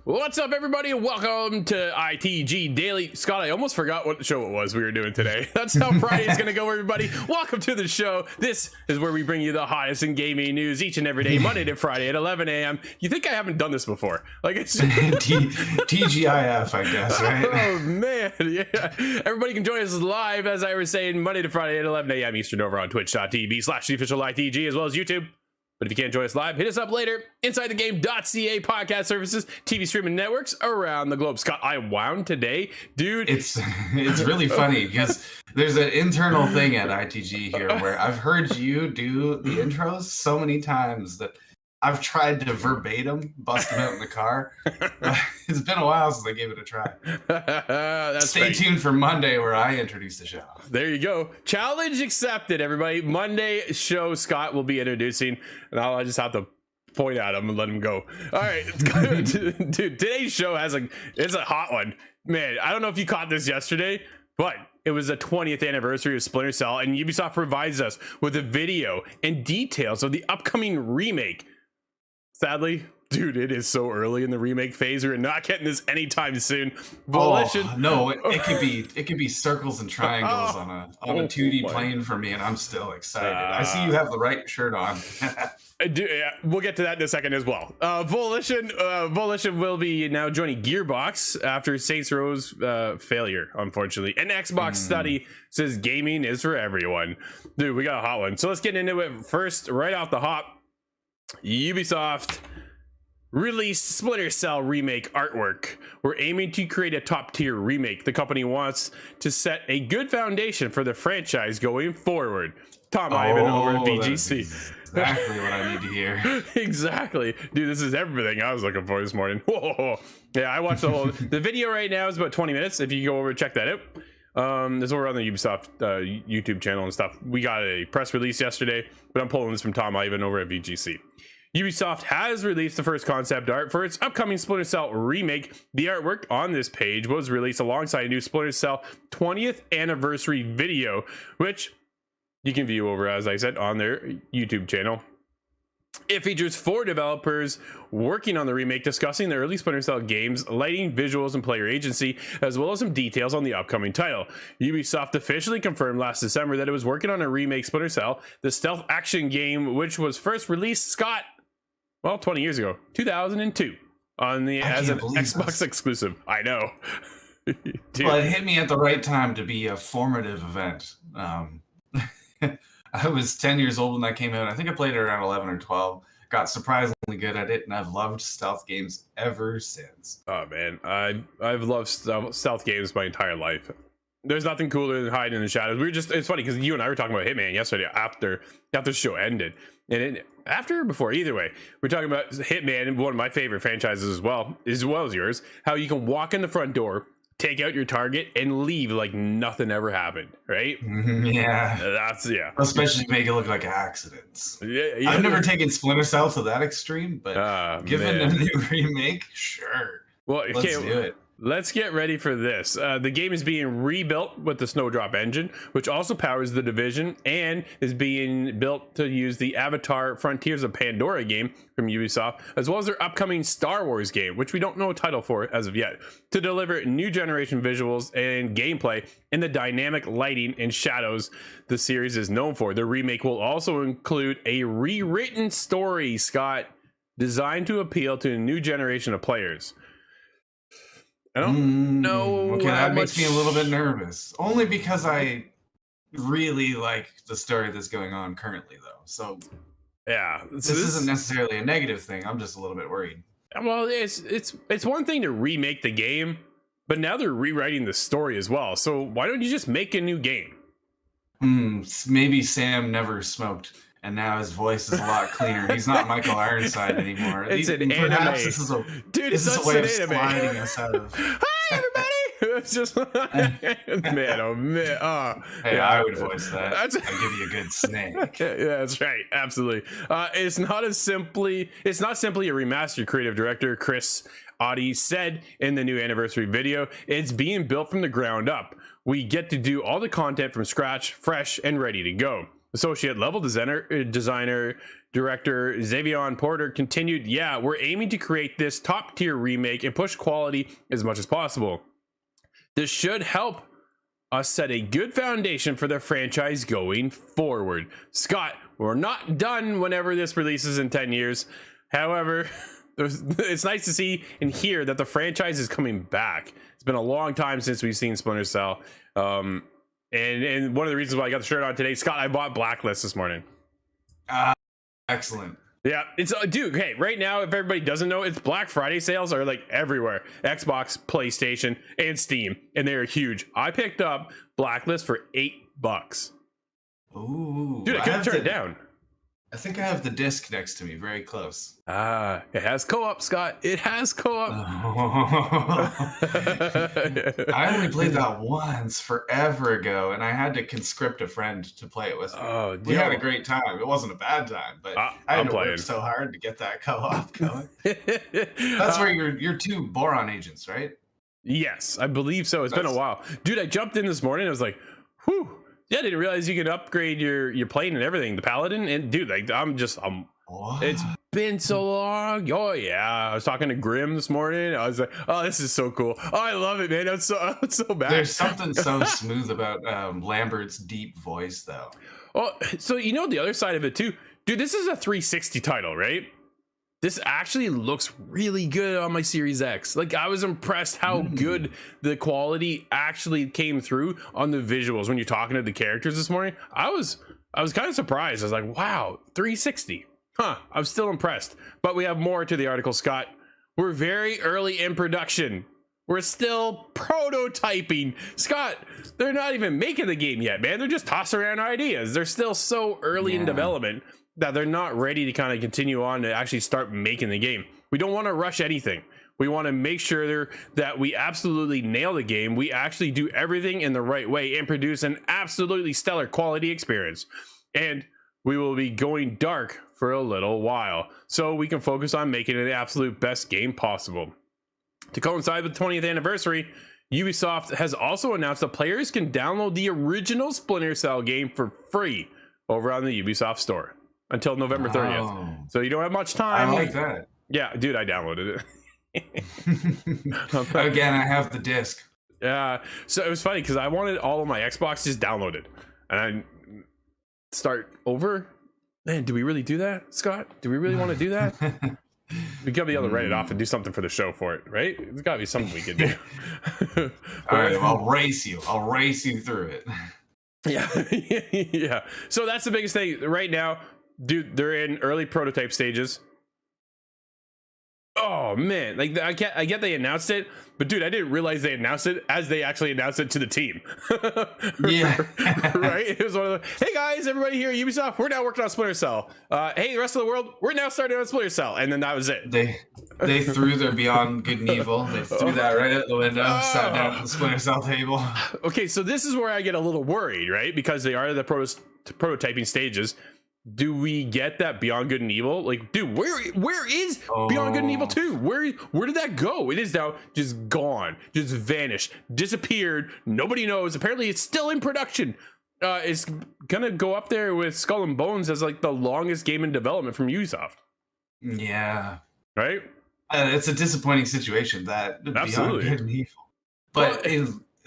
What's up, everybody, and welcome to ITG Daily. Scott, I almost forgot what show it was we were doing today. That's how Friday's gonna go, everybody. Welcome to the show. This is where we bring you the hottest in gaming news each and every day, Monday to Friday at 11 a.m. You think I haven't done this before? Like, it's TGIF, I guess, right? Oh man, yeah. Everybody can join us live, as I was saying, Monday to Friday at 11 a.m. Eastern over on twitch.tv/the official ITG, as well as YouTube. But if you can't join us live, hit us up later. InsideTheGame.ca podcast services, TV streaming networks around the globe. Scott, I wound today, dude. It's really funny because there's an internal thing at ITG here where I've heard you do the intros so many times that I've tried to verbatim bust them out in the car. It's been a while since I gave it a try. Stay tuned for Monday where I introduce the show. There you go. Challenge accepted, everybody. Monday show Scott will be introducing, and I'll just have to point at him and let him go. All right. Dude, today's show it's a hot one. Man, I don't know if you caught this yesterday, but it was the 20th anniversary of Splinter Cell, and Ubisoft provides us with a video and details of the upcoming remake. Sadly, dude, it is so early in the remake phase. We're not getting this anytime soon. Volition. Oh, no, it could be circles and triangles on a 2D plane for me, and I'm still excited. I see you have the right shirt on. Yeah, we'll get to that in a second as well. Volition will be now joining Gearbox after Saints Row's failure, unfortunately. An Xbox study says gaming is for everyone. Dude, we got a hot one. So let's get into it first, right off the hop. Ubisoft released Splinter Cell remake artwork. We're aiming to create a top-tier remake. The company wants to set a good foundation for the franchise going forward. Tom Ivan over at VGC. Exactly what I need to hear. Exactly. Dude, this is everything I was looking for this morning. Whoa. Yeah, I watched the video right now is about 20 minutes. If you go over and check that out. This is over on the Ubisoft YouTube channel and stuff. We got a press release yesterday, but I'm pulling this from Tom Ivan over at VGC. Ubisoft has released the first concept art for its upcoming Splinter Cell remake. The artwork on this page was released alongside a new Splinter Cell 20th anniversary video, which you can view over, as I said, on their YouTube channel. It features 4 developers working on the remake, discussing the early Splinter Cell games, lighting, visuals, and player agency, as well as some details on the upcoming title. Ubisoft officially confirmed last December that it was working on a remake Splinter Cell, the stealth action game, which was first released, Scott, 20 years ago, 2002, as an Xbox exclusive. I know. Well, it hit me at the right time to be a formative event. I was 10 years old when that came out. I think I played it around 11 or 12. Got surprisingly good at it, and I've loved stealth games ever since. Oh man, I've loved stealth games my entire life. There's nothing cooler than hiding in the shadows. It's funny because you and I were talking about Hitman yesterday after the show ended, and after or before, either way, we're talking about Hitman, one of my favorite franchises as well as yours. How you can walk in the front door, take out your target, and leave like nothing ever happened, right? Yeah. Especially make it look like accidents. Yeah. I've never taken Splinter Cell to that extreme, but given a new remake, sure. Well, let's do it. Let's get ready for this. The game is being rebuilt with the Snowdrop engine, which also powers the Division, and is being built to use the Avatar Frontiers of Pandora game from Ubisoft, as well as their upcoming Star Wars game, which we don't know a title for as of yet, to deliver new generation visuals and gameplay in the dynamic lighting and shadows the series is known for. The remake will also include a rewritten story, Scott, designed to appeal to a new generation of players. I don't know. Okay, that makes me a little bit nervous. Only because I really like the story that's going on currently, though. So yeah, this isn't necessarily a negative thing. I'm just a little bit worried. Well, it's one thing to remake the game, but now they're rewriting the story as well. So why don't you just make a new game? Maybe Sam never smoked, and now his voice is a lot cleaner. He's not Michael Ironside anymore. It's an anime. This is a way of sliding us out of. Hi, everybody! It's just man, oh man. Hey, I would voice that. I'd give you a good snake. Yeah, that's right. Absolutely. It's not simply a remastered. Creative director Chris Audi said in the new anniversary video, it's being built from the ground up. We get to do all the content from scratch, fresh and ready to go. Associate level designer director Xavion Porter continued, "Yeah, we're aiming to create this top tier remake and push quality as much as possible. This should help us set a good foundation for the franchise going forward. Scott, we're not done whenever this releases in 10 years. However, it's nice to see and hear that the franchise is coming back. It's been a long time since we've seen Splinter Cell. And one of the reasons why I got the shirt on today, Scott, I bought Blacklist this morning." Excellent. Yeah, it's dude. Okay, right now, if everybody doesn't know, it's Black Friday sales are like everywhere: Xbox, PlayStation, and Steam, and they are huge. I picked up Blacklist for $8. Ooh, Dude, I couldn't turn it down. I think I have the disc next to me, very close. It has co-op, Scott. It has co-op. I only played that once forever ago, and I had to conscript a friend to play it with me. We had a great time. It wasn't a bad time, but I had to work so hard to get that co-op going. That's where you're two boron agents, right? Yes, I believe so. It's been a while. Dude, I jumped in this morning. I was like, whew. Yeah, I didn't realize you could upgrade your plane and everything. The Paladin, and dude, like it's been so long. Oh yeah, I was talking to Grim this morning. I was like, oh, this is so cool. Oh, I love it, man. It's so bad. There's something so smooth about Lambert's deep voice, though. Oh, so you know the other side of it too, dude. This is a 360 title, right? This actually looks really good on my Series X. Like, I was impressed how good the quality actually came through on the visuals when you're talking to the characters this morning. I was kind of surprised. I was like, wow, 360. Huh, I'm still impressed. But we have more to the article, Scott. We're very early in production. We're still prototyping. Scott, they're not even making the game yet, man. They're just tossing around ideas. They're still so early in development that they're not ready to kind of continue on to actually start making the game. We don't want to rush anything. We want to make sure that we absolutely nail the game. We actually do everything in the right way and produce an absolutely stellar quality experience. And we will be going dark for a little while, so we can focus on making it the absolute best game possible. To coincide with the 20th anniversary, Ubisoft has also announced that players can download the original Splinter Cell game for free over on the Ubisoft store until November 30th. So you don't have much time. I like that. Yeah, dude, I downloaded it. Again, I have the disc. Yeah, so it was funny because I wanted all of my Xboxes downloaded, and I start over. Man, do we really do that, Scott? Do we really want to do that? We gotta be able to write it off and do something for the show for it, right? There's gotta be something we can do. All right, I'll race you through it. Yeah. Yeah. So that's the biggest thing right now, dude. They're in early prototype stages. Oh man, like I get they announced it, but dude, I didn't realize they announced it as they actually announced it to the team. Yeah. Right? It was one of the, hey guys, everybody here at Ubisoft, we're now working on Splinter Cell. Hey, the rest of the world, we're now starting on Splinter Cell, and then that was it. They threw their Beyond Good and Evil. They threw that right out the window, sat down at the Splinter Cell table. Okay, so this is where I get a little worried, right? Because they are the prototyping stages. Do we get that Beyond Good and Evil? Like, dude, where is Beyond Good and Evil 2? Where did that go? It is now just gone, just vanished, disappeared. Nobody knows. Apparently, it's still in production. It's gonna go up there with Skull and Bones as like the longest game in development from Ubisoft. Yeah, right. It's a disappointing situation that Absolutely. Beyond Good and Evil. But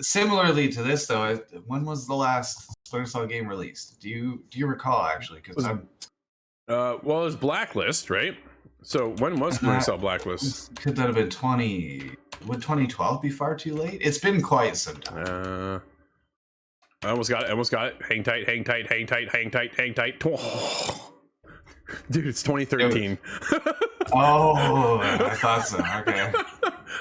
similarly to this, though, when was the last Splinter Cell game released? Do you recall actually? Because well, it was Blacklist, right? So when was Splinter Cell Blacklist? Could that have been 20? Would 2012 be far too late? It's been quite some time. I almost got it. Hang tight. Dude, it's 2013. Oh, I thought so. Okay.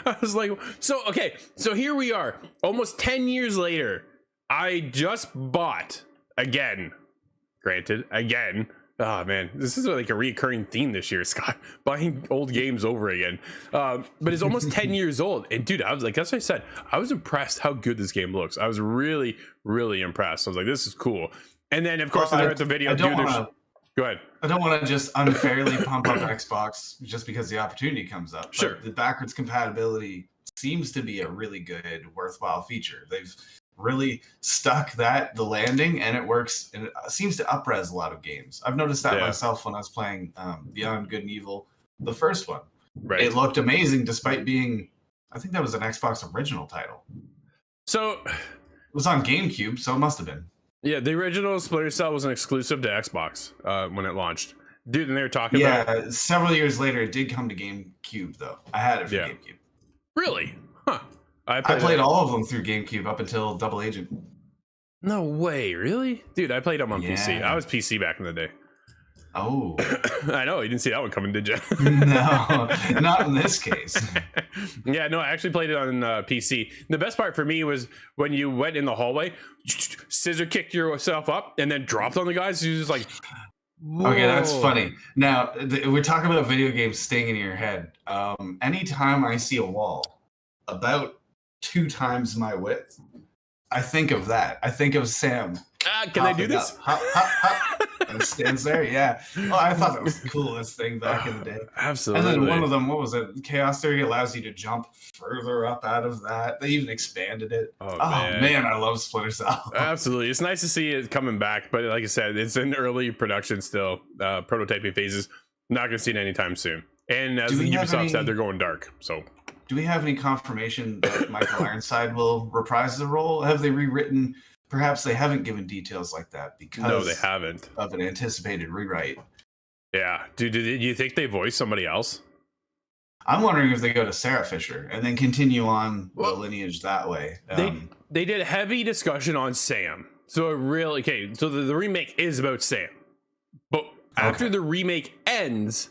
I was like, so here we are, almost 10 years later. I just bought again. Oh man, this is like a recurring theme this year, Scott. Buying old games over again. But it's almost 10 years old. And dude, I was like, that's what I said. I was impressed how good this game looks. I was really, really impressed. I was like, this is cool. And then of course, they're at the video. Go ahead. I don't want to just unfairly pump up Xbox just because the opportunity comes up. Sure. The backwards compatibility seems to be a really good, worthwhile feature. They've really stuck the landing, and it works, and it seems to up-res a lot of games. I've noticed that myself when I was playing Beyond Good and Evil, the first one. Right. It looked amazing despite being, I think that was an Xbox original title. So it was on GameCube, so it must have been. Yeah, the original Splinter Cell was an exclusive to Xbox when it launched. Dude, and they were talking about... Yeah, several years later, it did come to GameCube, though. I had it for GameCube. Really? Huh. I played all of them through GameCube up until Double Agent. No way, really? Dude, I played them on PC. I was PC back in the day. Oh. I know, you didn't see that one coming, did you? No, not in this case. Yeah, no, I actually played it on PC. The best part for me was when you went in the hallway, scissor kicked yourself up, and then dropped on the guys. You just like... Whoa. Okay, that's funny. Now, we're talking about video games staying in your head. Anytime I see a wall about 2 times my width, I think of that. I think of Sam. Can I do this? Hop, hop, hop. And stands there, yeah. Oh, I thought that was the coolest thing back in the day. Absolutely. And then one of them, what was it? Chaos Theory allows you to jump further up out of that. They even expanded it. Oh man, I love Splinter Cell. Absolutely. It's nice to see it coming back, but like I said, it's in early production still, prototyping phases. Not going to see it anytime soon. And as Ubisoft said, they're going dark. So, do we have any confirmation that Michael Ironside will reprise the role? Have they rewritten? Perhaps they haven't given details like that because they haven't of an anticipated rewrite. Yeah. Do you think they voice somebody else? I'm wondering if they go to Sarah Fisher and then continue on the lineage that way. They did heavy discussion on Sam. So it really, so the remake is about Sam. But after the remake ends,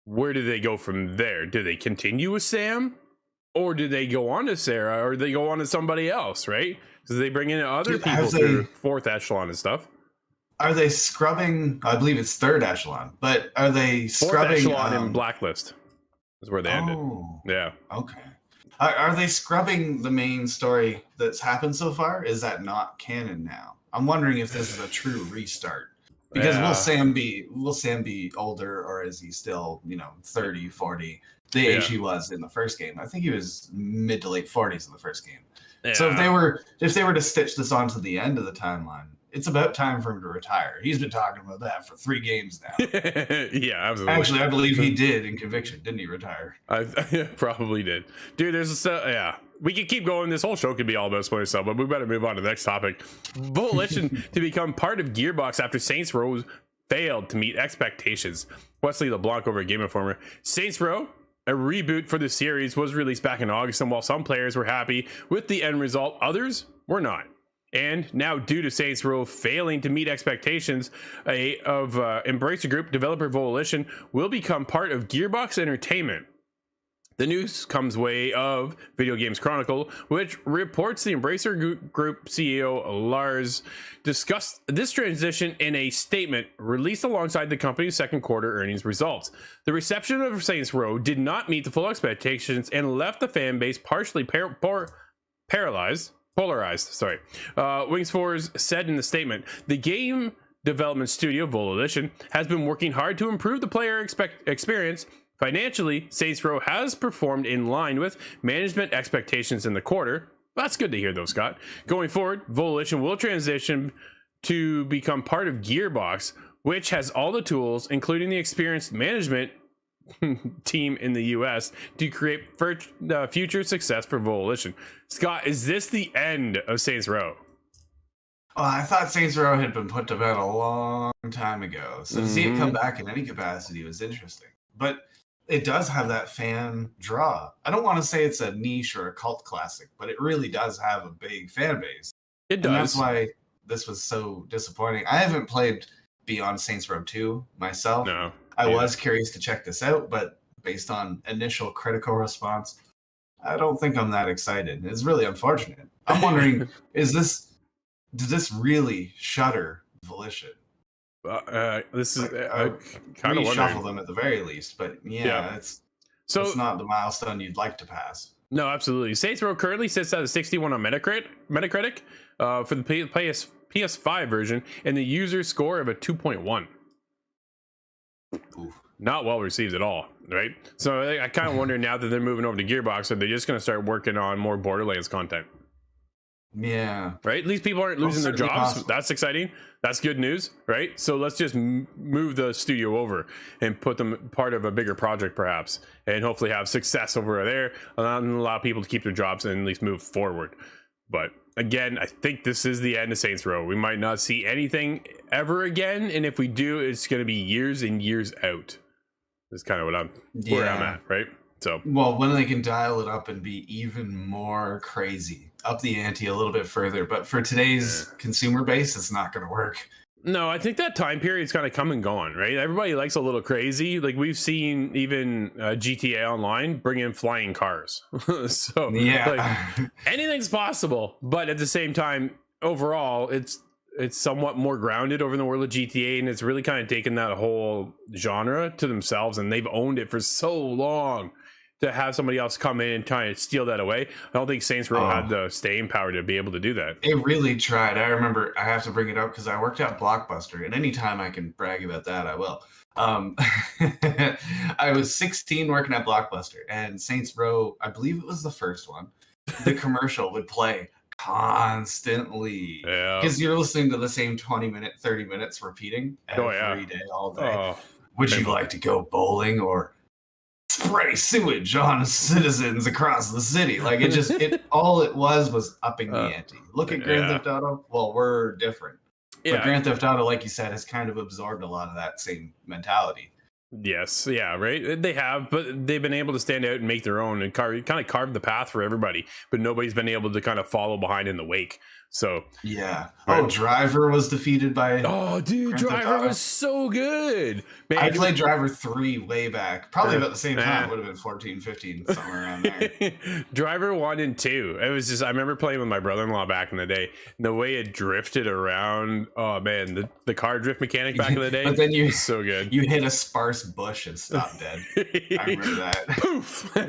where do they go from there? Do they continue with Sam? Or do they go on to Sarah? Or do they go on to somebody else, right? Because they bring in other people through 4th echelon and stuff. Are they scrubbing? I believe it's 3rd echelon, but are they scrubbing? 4th echelon in Blacklist is where they ended. Yeah. Okay. Are they scrubbing the main story that's happened so far? Is that not canon now? I'm wondering if this is a true restart. Because will Sam be older, or is he still 30, 40? The age he was in the first game. I think he was mid to late 40s in the first game. Yeah. So if they were to stitch this onto the end of the timeline, it's about time for him to retire. He's been talking about that for 3 games now. Yeah, absolutely. Actually, I believe he did in Conviction. Didn't he retire? I probably did. Dude, we could keep going. This whole show could be all about Splinter Cell, but we better move on to the next topic. Volition to become part of Gearbox after Saints Row failed to meet expectations. Wesley LeBlanc over at Game Informer. Saints Row, a reboot for the series, was released back in August, and while some players were happy with the end result, others were not. And now, due to Saints Row failing to meet expectations of Embracer Group, developer Volition will become part of Gearbox Entertainment. The news comes way of Video Games Chronicle, which reports the Embracer Group CEO Lars discussed this transition in a statement released aliside the company's second quarter earnings results. The reception of Saints Row did not meet the full expectations and left the fan base partially polarized. Wings Fours said in the statement, the game development studio Volition has been working hard to improve the player experience. Financially, Saints Row has performed in line with management expectations in the quarter. That's good to hear, though, Scott. Going forward, Volition will transition to become part of Gearbox, which has all the tools, including the experienced management team in the US, to create future success for Volition. Scott, is this the end of Saints Row? Well, I thought Saints Row had been put to bed a long time ago, so to see it come back in any capacity was interesting. But it does have that fan draw. I don't want to say it's a niche or a cult classic, but it really does have a big fan base. It does. And that's why this was so disappointing. I haven't played Beyond Saints Row 2 myself. No. I was curious to check this out, but based on initial critical response, I don't think I'm that excited. It's really unfortunate. I'm wondering, did this really shutter Volition? This is kind of reshuffle them at the very least, but it's not the milestone you'd like to pass. No, absolutely. Saints Row currently sits at a 61 on Metacritic for the PS5 version, and the user score of a 2.1. Not well received at all, right? So I kind of wonder now that they're moving over to Gearbox, are they just going to start working on more Borderlands content? Yeah. Right, at least people aren't losing their Certainly jobs. possible. That's exciting. That's good news, right? So let's just move the studio over and put them part of a bigger project perhaps, and hopefully have success over there and allow people to keep their jobs and at least move forward. But again, I think this is the end of Saints Row. We might not see anything ever again, and if we do, it's going to be years and years out. That's kind of where I'm at, right? So, well, when they can dial it up and be even more crazy, up the ante a little bit further. But for today's consumer base, it's not going to work. No, I think that time period's kind of come and gone, right? Everybody likes a little crazy. Like we've seen even GTA Online bring in flying cars. So yeah, like, anything's possible. But at the same time, overall, it's somewhat more grounded over in the world of GTA, and it's really kind of taken that whole genre to themselves, and they've owned it for so long. To have somebody else come in and try to steal that away, I don't think Saints Row had the staying power to be able to do that. It really tried. I remember, I have to bring it up because I worked at Blockbuster, and anytime I can brag about that, I will. I was 16 working at Blockbuster, and Saints Row, I believe it was the first one, the commercial would play constantly because you're listening to the same 30 minutes repeating every day, all day. Would you like to go bowling or spray sewage on citizens across the city? Like all it was upping the ante. Look at Grand Theft Auto. Well, we're different. But Grand Theft Auto, like you said, has kind of absorbed a lot of that same mentality. Yes, yeah, right. They have, but they've been able to stand out and make their own and kind of carve the path for everybody. But nobody's been able to kind of follow behind in the wake. So yeah. Right. Driver was defeated by. Oh, dude, Driver was so good. Man, I played Driver 3 way back, probably about the same time. It would have been 14, 15, somewhere around there. Driver 1 and 2. It was just, I remember playing with my brother-in-law back in the day. And the way it drifted around. Oh man, the car drift mechanic back in the day. But then you so good. You hit a sparse bush and stopped dead. I remember that. Poof. All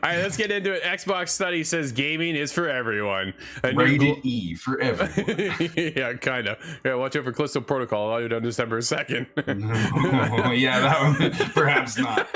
right, let's get into it. Xbox study says gaming is for everyone. Rated E for everyone. Yeah, kind of. Yeah, watch out for Callisto Protocol. I'll do it on December 2nd. Yeah, that one, perhaps not.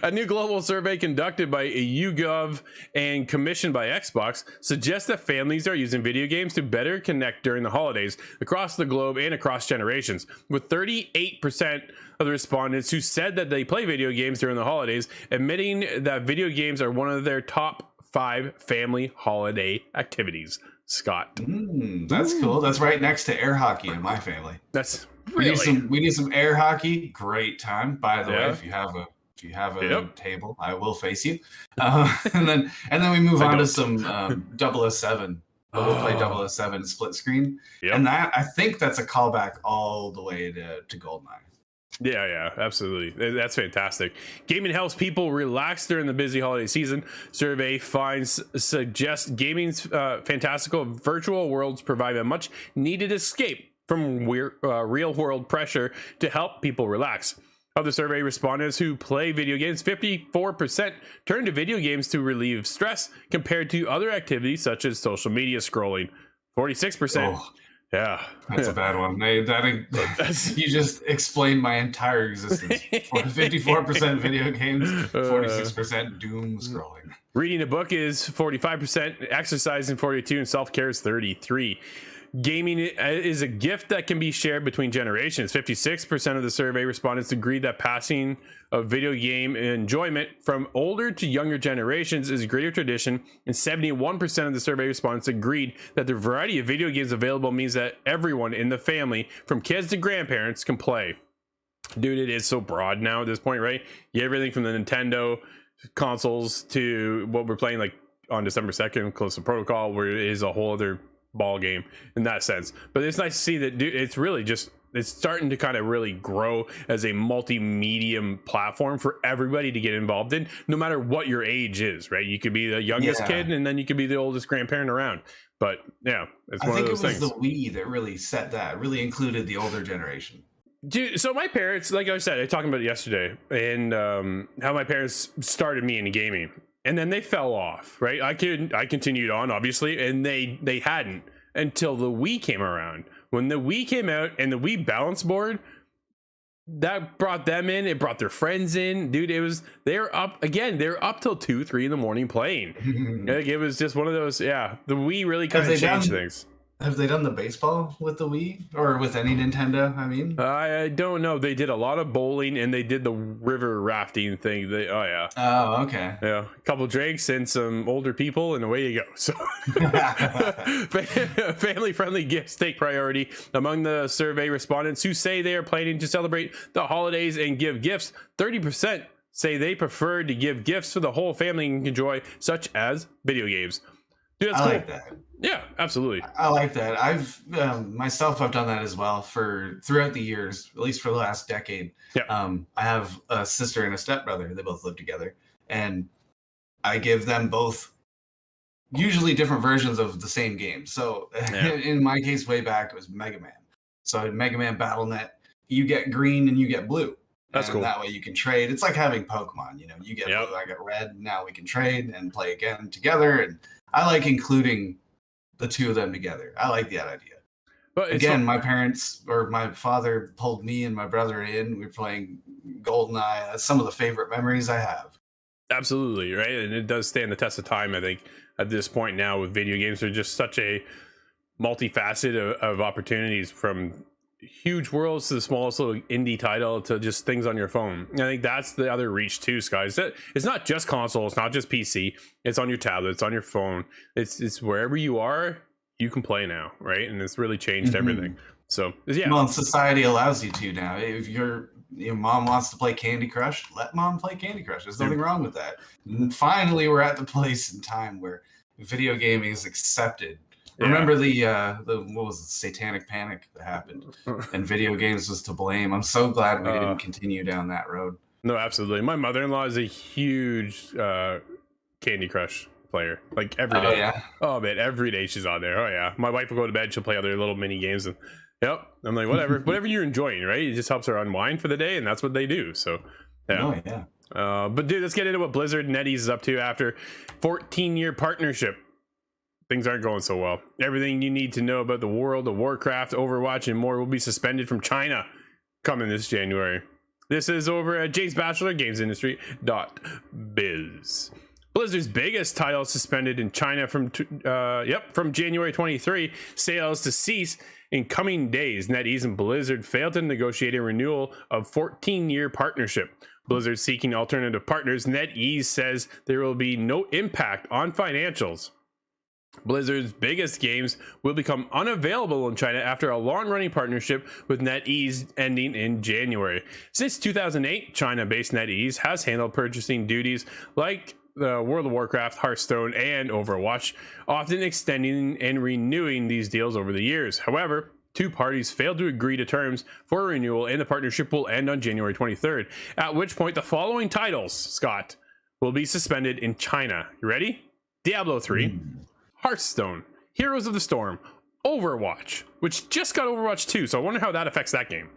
A new global survey conducted by YouGov and commissioned by Xbox suggests that families are using video games to better connect during the holidays across the globe and across generations, with 38% of the respondents who said that they play video games during the holidays admitting that video games are one of their top 5 family holiday activities. Scott, that's cool. That's right next to air hockey in my family. That's really we need some air hockey. Great time, by the way. If you have a table, I will face you. And then we move on to some 007. We'll play 007 split screen, and that I think that's a callback all the way to GoldenEye. Yeah, absolutely. That's fantastic. Gaming helps people relax during the busy holiday season. Survey finds suggest gaming's fantastical virtual worlds provide a much needed escape from real world pressure to help people relax. Of the survey respondents who play video games, 54% turn to video games to relieve stress compared to other activities such as social media scrolling. 46%. Yeah, that's a bad one. You just explained my entire existence. 54% video games, 46% doom scrolling. Reading a book is 45%, exercising 42%, and self-care is 33%. Gaming is a gift that can be shared between generations. 56% of the survey respondents agreed that passing of video game enjoyment from older to younger generations is a greater tradition, and 71% of the survey respondents agreed that the variety of video games available means that everyone in the family, from kids to grandparents, can play. Dude, it is so broad now at this point, right? You have everything from the Nintendo consoles to what we're playing like on December 2nd, Callisto Protocol, where it is a whole other ball game in that sense. But it's nice to see that, dude, it's really just, it's starting to kind of really grow as a multi-medium platform for everybody to get involved in, no matter what your age is, right? You could be the youngest kid, and then you could be the oldest grandparent around. But yeah, it's one of those things. I think it was the Wii that really set that, really included the older generation. Dude, so my parents, like I said, I was talking about it yesterday, and how my parents started me into gaming. And then they fell off, right? I continued on, obviously, and they hadn't until the Wii came around. When the Wii came out and the Wii balance board, that brought them in. It brought their friends in, dude. They're up again. They're up till 2, 3 in the morning playing. Like, it was just one of those. Yeah, the Wii really kind of changed things. Have they done the baseball with the Wii or with any Nintendo? I mean, I don't know. They did a lot of bowling and they did the river rafting thing. Oh yeah. Oh, okay. Yeah, a couple drinks and some older people, and away you go. So, family-friendly gifts take priority among the survey respondents who say they are planning to celebrate the holidays and give gifts. 30% say they prefer to give gifts for the whole family can enjoy, such as video games. Dude, that's I cool. like that. Yeah, absolutely. I like that. I've myself, I've done that as well throughout the years, at least for the last decade. Yeah. I have a sister and a stepbrother. They both live together, and I give them both usually different versions of the same game. So in my case, way back, it was Mega Man. So Mega Man BattleNet, you get green and you get blue. That's cool. That way you can trade. It's like having Pokemon. You know, you get blue, I get red. Now we can trade and play again together. And I like including the two of them together. I like that idea. But again, my parents or my father pulled me and my brother in. We were playing GoldenEye. That's some of the favorite memories I have. Absolutely, right? And it does stand the test of time, I think, at this point now with video games. They're just such a multifaceted of opportunities, from huge worlds to the smallest little indie title to just things on your phone. I think that's the other reach too, guys. That it's not just console, it's not just PC, it's on your tablet, it's on your phone, it's wherever you are, you can play now, right? And it's really changed everything. So yeah, well, society allows you to now. If your mom wants to play Candy Crush, let mom play Candy Crush. There's nothing wrong with that. And finally, we're at the place in time where video gaming is accepted. Remember the what was it, satanic panic that happened, and video games was to blame. I'm so glad we didn't continue down that road. No, absolutely. My mother-in-law is a huge Candy Crush player, like every day. Yeah. Oh man, every day she's on there. Oh yeah. My wife will go to bed, she'll play other little mini games, and yep. I'm like, whatever you're enjoying, right? It just helps her unwind for the day, and that's what they do. So yeah. Oh yeah. But dude, let's get into what Blizzard and NetEase is up to after 14-year partnership. Things aren't going so well. Everything you need to know about the World of Warcraft, Overwatch, and more will be suspended from China coming this January. This is over at James Batchelor, GamesIndustry.biz. Blizzard's biggest title suspended in China from January 23. Sales to cease in coming days. NetEase and Blizzard failed to negotiate a renewal of 14-year partnership. Blizzard seeking alternative partners. NetEase says there will be no impact on financials. Blizzard's biggest games will become unavailable in China after a long-running partnership with NetEase ending in January. Since 2008, China-based NetEase has handled purchasing duties like World of Warcraft, Hearthstone, and Overwatch, often extending and renewing these deals over the years. However, two parties failed to agree to terms for a renewal, and the partnership will end on January 23rd, at which point the following titles, Scott, will be suspended in China. You ready? Diablo 3. Hearthstone, Heroes of the Storm, Overwatch, which just got Overwatch 2, so I wonder how that affects that game.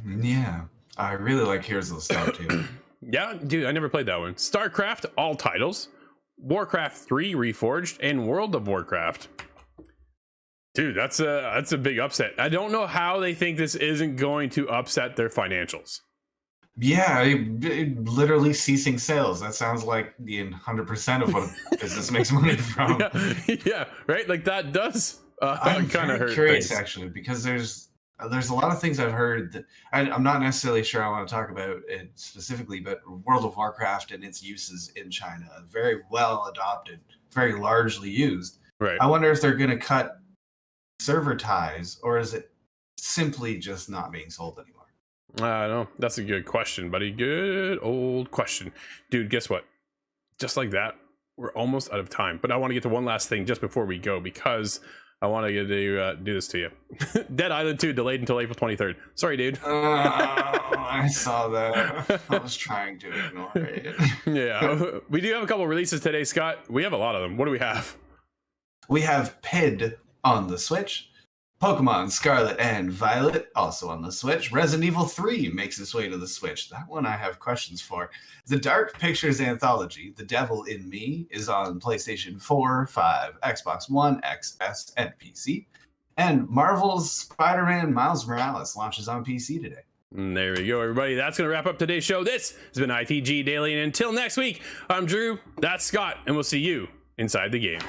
Yeah, I really like Heroes of the Storm too. Yeah, dude, I never played that one. StarCraft, all titles, Warcraft 3 Reforged, and World of Warcraft. Dude, that's a big upset. I don't know how they think this isn't going to upset their financials. Yeah, it literally ceasing sales. That sounds like the 100% of what a business makes money from. Yeah, right? Like that does I'm kind of hurt. Curious, actually, because there's a lot of things I've heard that I'm not necessarily sure I want to talk about it specifically, but World of Warcraft and its uses in China, very well adopted, very largely used. Right. I wonder if they're going to cut server ties, or is it simply just not being sold anymore? I don't know. That's a good question, buddy. Good old question. Dude, guess what? Just like that, we're almost out of time. But I want to get to one last thing just before we go, because I want to get to do this to you. Dead Island 2 delayed until April 23rd. Sorry, dude. I saw that. I was trying to ignore it. Yeah. We do have a couple releases today, Scott. We have a lot of them. What do we have? We have PID on the Switch. Pokemon Scarlet and Violet, also on the Switch. Resident Evil 3 makes its way to the Switch. That one I have questions for. The Dark Pictures Anthology, The Devil in Me, is on PlayStation 4, 5, Xbox One, XS, and PC. And Marvel's Spider-Man Miles Morales launches on PC today. And there we go, everybody. That's going to wrap up today's show. This has been ITG Daily. And until next week, I'm Drew. That's Scott. And we'll see you inside the game.